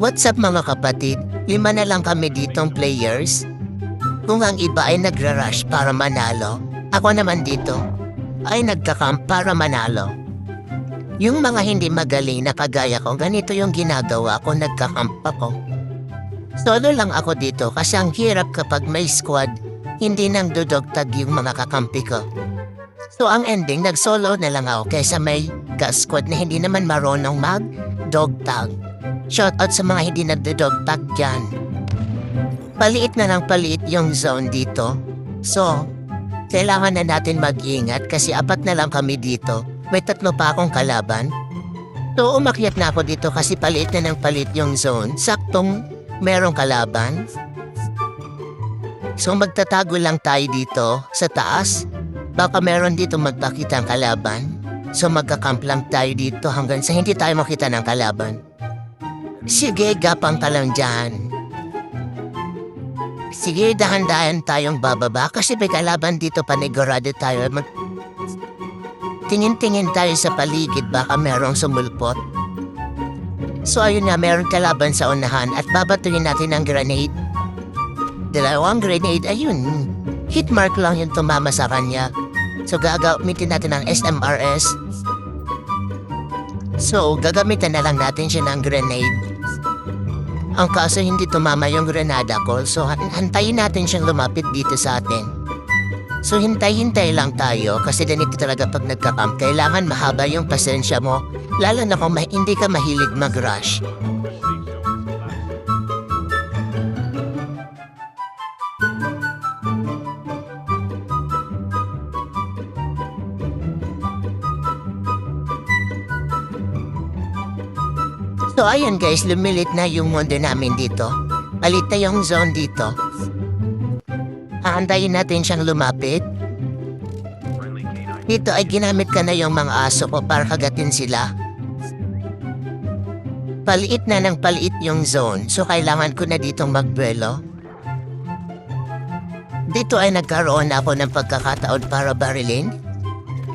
What's up mga kapatid? 5 na lang kami ditong players. Kung ang iba ay nagra-rush para manalo, ako naman dito ay nagka-camp para manalo. Yung mga hindi magaling na kagaya ko, ganito yung ginagawa ko, nagka-camp ako. Solo lang ako dito kasi ang hirap kapag may squad, hindi nang dudugtag yung mga kakampi ko. So ang ending, nag-solo na lang ako kaysa may ka-squad na hindi naman marunong mag-dogtag. Shoutout sa mga hindi nagdodogtag dyan. Paliit na lang paliit yung zone dito. So, kailangan na natin mag-ingat kasi 4 na lang kami dito. May 3 pa akong kalaban. So, umakyat na ako dito kasi paliit na ng paliit yung zone. Saktong merong kalaban. So, magtatago lang tayo dito sa taas. Baka meron dito magpakita ang kalaban. So, magka-camp lang tayo dito hanggang sa hindi tayo makita ng kalaban. Sige, gapang ka lang dyan. Sige, dahan-dahan tayong bababa kasi may kalaban dito, panigurado tayo. Tingin-tingin tayo sa paligid, baka merong sumulpot. So ayun nga, meron kalaban sa unahan at babatuhin natin ang grenade. 2 grenade, ayun. Hit mark lang yung tumama sa kanya. So gagamitin natin ang SMRS. So gagamitin na lang natin siya ng grenade. Ang kaso hindi tumama yung grenada ko, so hantayin natin siyang lumapit dito sa atin. So hintay-hintay lang tayo kasi ganito talaga pag nagka-camp, kailangan mahaba yung pasensya mo, lalo na kung hindi ka mahilig mag-rush. So ayan guys, lumilit na yung mundo namin dito. Palit na yung zone dito. Haantayin natin siyang lumapit. Dito ay ginamit ka na yung mga aso ko para kagatin sila. Paliit na ng paliit yung zone, so kailangan ko na ditong magbuelo. Dito ay nagkaroon ako ng pagkakataon para barilin.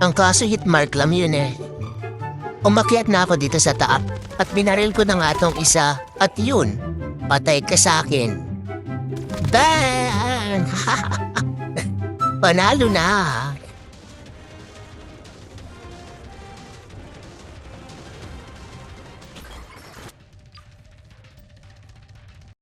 Ang kaso hit mark lang yun eh. Umakyat na ako dito sa taap at binaril ko na nga tong isa at yun, patay ka sa akin. Bang! Panalo na!